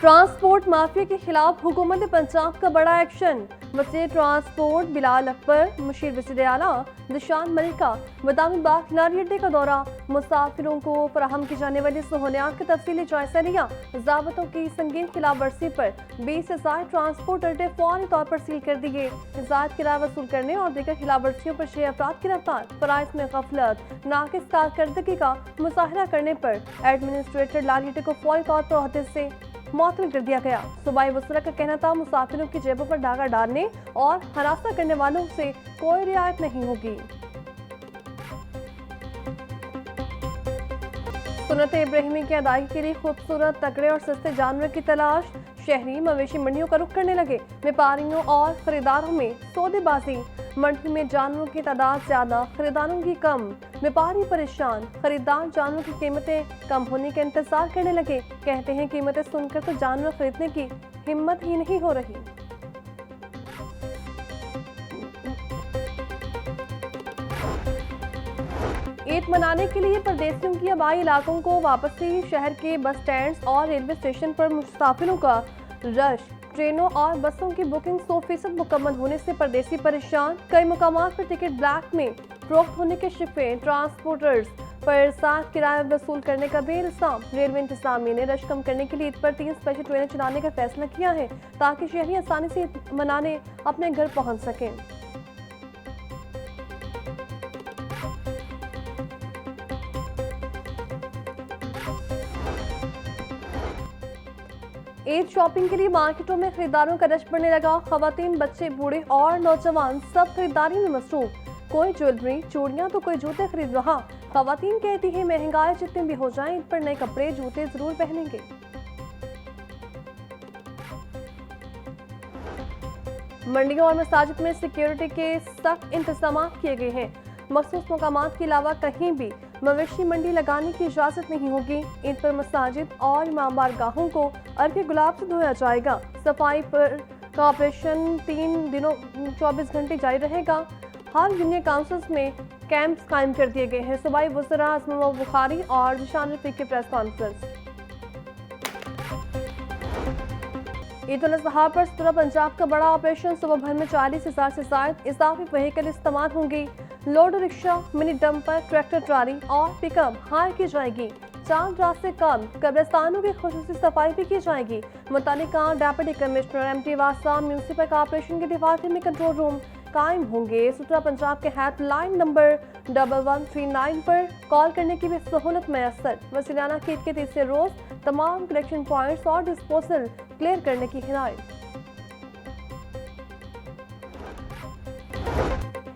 Transport mafia के खिलाफ हुकूमत पंजाब का बड़ा एक्शन। वज़ीर ट्रांसपोर्ट बिलाल अकबर, मुशीर वज़ीर आला दिशान मलिका बदामी बाग खिलाड़ी अड्डे का दौरा, मुसाफिरों को फराहम की जाने वाली सहूलियात का तफसीली जायजा लिया। ज़ाबतों की संगीन खिलाफ वर्जी पर 20 से ज़ायद ट्रांसपोर्ट अड्डे फौरी तौर पर सील कर दिए। ज़ायद किराया वसूल करने और दीगर खिलाफ वर्जियों पर 6 अफराद गिरफ्तार। फराइज में गफलत, नाकिस कारकर्दगी का मुजाहरा करने पर एडमिनिस्ट्रेटर लाली अड्डे को फौरी तौर पर ओहदे से मुअत्तल कर दिया गया। सूबाई वज़रा का कहना था, मुसाफिरों की जेबों पर डाका डालने और हरासा करने वालों से कोई रियायत नहीं होगी। सुन्नत इब्राहिमी की अदायगी के लिए खूबसूरत, तगड़े और सस्ते जानवर की तलाश। शहरी मवेशी मंडियों का रुख करने लगे। व्यापारियों और खरीदारों में सौदेबाजी। मंडी में जानवरों की तादाद ज्यादा, खरीदारों की कम। व्यापारी परेशान। खरीदार जानवरों की कीमतें कम होने का इंतजार करने लगे। कहते हैं कीमतें सुनकर तो जानवर खरीदने की हिम्मत ही नहीं हो रही। ईद मनाने के लिए परदेसियों की आबाई इलाकों को वापसी। शहर के बस स्टैंड और रेलवे स्टेशन पर मुसाफिरों का रश। ट्रेनों और बसों की बुकिंग 100% मुकम्मल होने से परदेसी परेशान। कई मुकामात पर टिकट ब्लैक में फरोख्त होने के शिकवे। ट्रांसपोर्टर्स पर साथ किराया वसूल करने का भी इल्जाम। रेलवे इंतजामिया ने रश कम करने के लिए ईद पर 3 स्पेशल ट्रेनें चलाने का फैसला किया है ताकि शहरी आसानी से ईद मनाने अपने घर पहुंच सकें। ईद शॉपिंग के लिए मार्केटों में खरीदारों का रश बढ़ने लगा। खवातीन, बच्चे, बूढ़े और नौजवान सब खरीदारी में मसरूफ। कोई ज्वेलरी, चूड़ियां तो कोई जूते खरीद रहा। खवातीन कहती है महंगाई जितनी भी हो जाए, ईद पर नए कपड़े, जूते जरूर पहनेंगे। मंडियों और मसाजिद में सिक्योरिटी के सख्त इंतजाम किए गए हैं। मखसूस मकामात के अलावा कहीं भी मवेशी मंडी लगाने की इजाजत नहीं होगी। ईद पर मसाजिद और इमाम बारगाहों को अर्के गुलाब से धोया जाएगा। सफाई पर का ऑपरेशन 3 दिनों 24 घंटे जारी रहेगा। हर यूनियन काउंसिल्स में कैंप्स कायम कर दिए गए हैं। सूबाई वज़रा आज़म बुखारी और जिशान रफीक की प्रेस कॉन्फ्रेंस। ईद उल अज़हा पर सूरा पंजाब का बड़ा ऑपरेशन। सुबह भर में 40,000 से ज़ायद इजाफी व्हीकल इस्तेमाल होंगी। Load rickshaw, mini dumper, tractor trolley और पिकअप हायर की जाएगी। चांद रात से कम कब्रिस्तानों की खुसूसी सफाई भी की जाएगी। मुतालिका डेप्यूटी कमिश्नर MT वासा म्यूनसिपल कॉर्पोरेशन के दफातर में कंट्रोल रूम कायम होंगे। सूत्रा पंजाब के हेल्पलाइन नंबर 1139 पर कॉल करने की भी सहूलत मैसर। वसीलाना की ईद के तीसरे रोज तमाम कलेक्शन पॉइंट्स और डिस्पोजल क्लियर करने की हिदायत।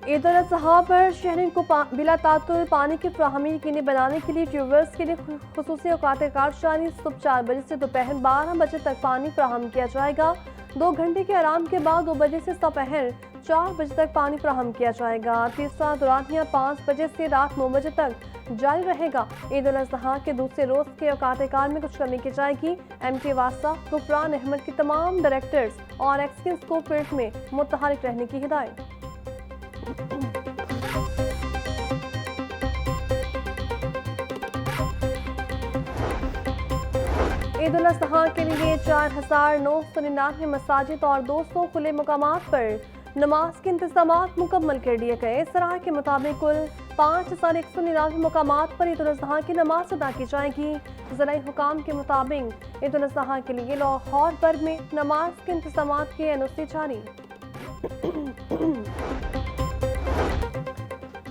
ईद उल अज़हा पर शहरियों को बिला तातुल पानी की फ्राहमी यकीनी बनाने के लिए ट्यूबवेल्स के लिए खुसूसी औकात कार जारी। सुबह 4 बजे से दोपहर 12 बजे तक पानी फ्राहम किया जाएगा। 2 घंटे के आराम के बाद 2 बजे से दोपहर 4 बजे तक पानी फ्राहम किया जाएगा। तीसरा दौरानिया 5 बजे से रात 9 बजे तक जारी रहेगा। ईद उल अज़हा के दूसरे रोज के औकात कार में कुछ कमी की जाएगी। MT वासा गुफरान अहमद की तमाम डायरेक्टर्स और एक्सकिन्स को फील्ड में मुतहरिक रहने की हिदायत। ईद उल अज़हा के लिए 4,999 मसाजिद और 200 खुले मुकामात पर नमाज के इंतजामात मुकम्मल कर दिए गए। सराय के मुताबिक कुल 5,199 मुकामात पर ईद उल अज़हा की नमाज अदा की जाएगी। ज़िला हुकाम के मुताबिक ईद उल अज़हा के लिए लाहौर भर में नमाज के इंतजामात की NOC जारी।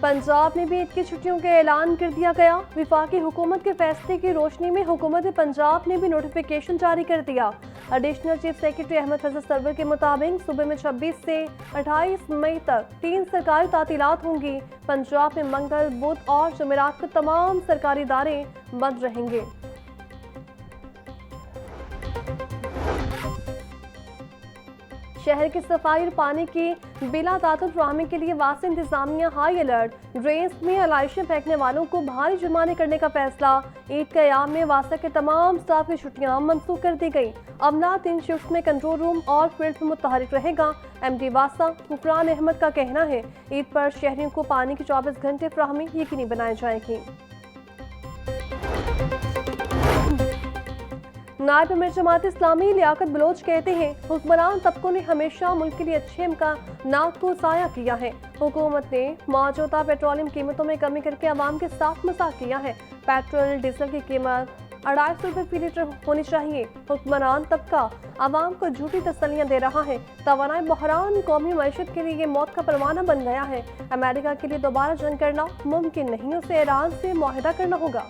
पंजाब में भी ईद की छुट्टियों का ऐलान कर दिया गया। विफाकी हुकूमत के फैसले की रोशनी में हुकूमत पंजाब ने भी नोटिफिकेशन जारी कर दिया। एडिशनल चीफ सेक्रेटरी अहमद फजल सरवर के मुताबिक सूबे में 26 से 28 मई तक 3 सरकारी तातीलात होंगी। पंजाब में मंगल, बुध और जुमेरात को तमाम सरकारी इदारे बंद रहेंगे। शहर की सफाई और पानी की बिला तातुल फराहमी के लिए वासी इंतजामिया हाई अलर्ट। ड्रेन्स में अलाइशें फेंकने वालों को भारी जुर्माने करने का फैसला। ईद के अयाम में वासा के तमाम स्टाफ की छुट्टियां मनसूख कर दी गई। अमला 3 शिफ्ट में कंट्रोल रूम और फील्ड में मुतहरिक रहेगा। MD वासा फुकरान अहमद का कहना है, ईद पर शहरियों को पानी की 24 घंटे फराहमी यकीनी बनाई जाएगी। नायब अमीर जमात इस्लामी लियाकत बलोच कहते हैं, हुक्मरान तबकों ने हमेशा मुल्क के लिए अच्छे इम्कानात को ज़ाया किया है। हुकूमत ने मौजूदा पेट्रोलियम कीमतों में कमी करके अवाम के साथ मजाक किया है। पेट्रोल डीजल की कीमत 250 रुपये फी लीटर होनी चाहिए। हुक्मरान तबका अवाम को झूठी तसल्लियां दे रहा है। तवानाई बहरान कौमी मईशत के लिए मौत का परवाना बन गया है। अमेरिका के लिए दोबारा जंग करना मुमकिन नहीं, उसे ईरान से मुआहिदा करना होगा।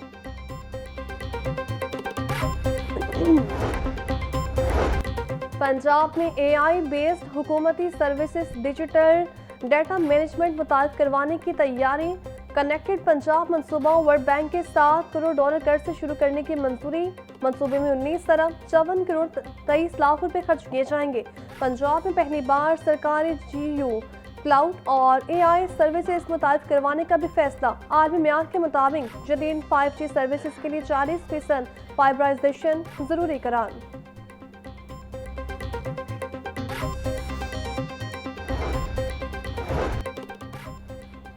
पंजाब में AI बेस्ड हुकूमती सर्विसेज डिजिटल डाटा मैनेजमेंट मुताबिक करवाने की तैयारी। कनेक्टेड पंजाब मंसूबा वर्ल्ड बैंक के $7 करोड़ कर्ज से शुरू करने की मंजूरी। मंसूबे में 19 अरब 54 करोड़ 23 लाख रुपए खर्च किए जाएंगे। पंजाब में पहली बार सरकारी GU क्लाउड और AI सर्विसेज मुताबिक करवाने का भी फैसला। आलमी म्यार के मुताबिक जदीद 5G सर्विसेज के लिए 40% फाइबराइजेशन जरूरी करार।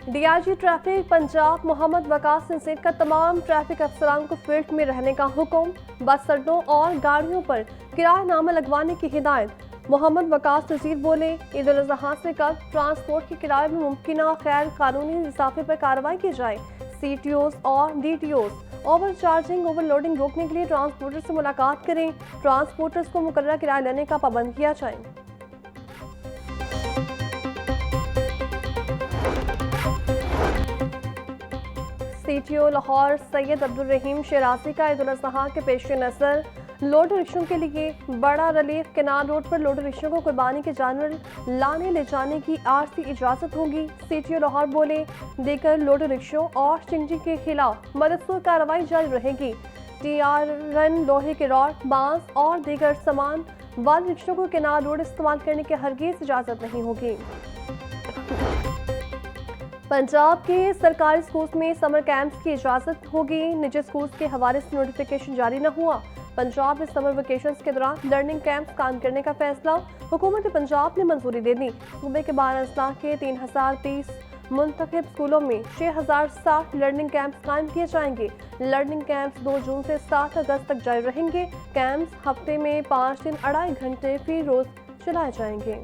DIG ट्रैफिक पंजाब मोहम्मद वकास नसीर का तमाम ट्रैफिक अफसरान को फील्ड में रहने का हुक्म। बस अड्डों और गाड़ियों पर किरायानामा लगवाने की हिदायत। मोहम्मद वकास नसीर बोले, ईद उल अज़हा से कब ट्रांसपोर्ट के किराए में मुमकिन गैर कानूनी इजाफे पर कार्रवाई की जाए। CTOs और DTOs ओवर चार्जिंग ओवरलोडिंग रोकने के लिए ट्रांसपोर्टर से मुलाकात करें। ट्रांसपोर्टर्स को मुकर्रर किराया लेने का पाबंद किया जाए। CTO लाहौर सैयद अब्दुल रहीम शरासी का ईद उल अज़हा के पेश नज़र लोड रिक्शों के लिए बड़ा रिलीफ। केनाल रोड पर लोड रिक्शों को कुर्बानी के जानवर लाने ले जाने की RC इजाज़त होगी। CTO लाहौर बोले, देकर लोड रिक्शों और चिंजी के खिलाफ मददगार कार्रवाई जारी रहेगी। TRN लोहे के रॉड, बांस और दीगर सामान वाले रिक्शों को केनाल रोड इस्तेमाल करने की हरगिज़ इजाज़त नहीं होगी। पंजाब के सरकारी स्कूल्स में समर कैंप्स की इजाज़त होगी। निजी स्कूल्स के हवाले से नोटिफिकेशन जारी न हुआ। पंजाब में समर वेकेशंस के दौरान लर्निंग कैंप्स कायम करने का फैसला। हुकूमत पंजाब ने मंजूरी दे दी। सूबे के 12 अजला के 3030 मुंतखब स्कूलों में 6060 लर्निंग कैंप्स कायम किए जाएंगे। लर्निंग कैंप्स 2 जून से 7 अगस्त तक जारी रहेंगे। कैंप्स हफ्ते में 5 दिन 2.5 घंटे फी रोज चलाए जाएंगे।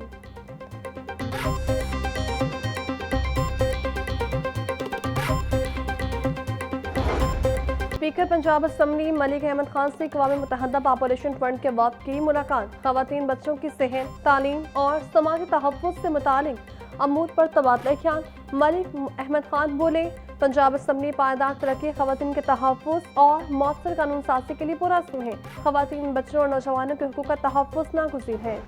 स्पीकर पंजाब असम्बली मलिक अहमद खान से अक़वाम मुत्तहिदा पॉपुलेशन फंड के वफ़द की मुलाकात। ख़वातीन बच्चों की सेहत, तालीम और समाजी तहफ़्फ़ुज़ से मुतालिक अमूर पर तबादला ख्याल। मलिक अहमद खान बोले, पंजाब असम्बली पायदार तरक्की, ख़वातीन के तहफ़्फ़ुज़ और मौसर कानून साज़ी के लिए पुरअज़्म है। ख़वातीन, बच्चों और नौजवानों के हुकूक़ का तहफ़्फ़ुज़ नागुज़ीर है।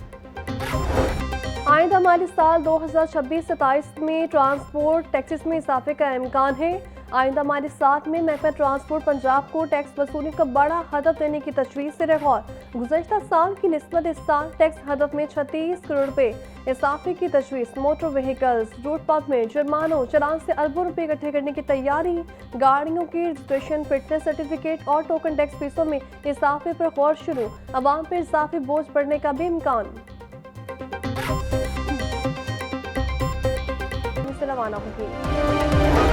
आइंदा माली साल 2026-27 में ट्रांसपोर्ट टैक्सेस में इजाफे का इम्कान है। आइंदा माली साल में महकमा ट्रांसपोर्ट पंजाब को टैक्स वसूली का बड़ा हदफ देने की तजवीज़ से गौर। गुज़श्ता साल की निस्बत इस साल टैक्स हदफ में 36 करोड़ रुपए इजाफे की तजवीज़। मोटर व्हीकल्स, रूट परमिट, जुर्मानों, चालान से अरबों रुपए इकट्ठे करने की तैयारी। गाड़ियों की रजिस्ट्रेशन, फिटनेस सर्टिफिकेट और टोकन टैक्स फीसों में इजाफे पर गौर शुरू। अवाम पर इजाफी बोझ बढ़ने का भी इम्कान रवाना होगी।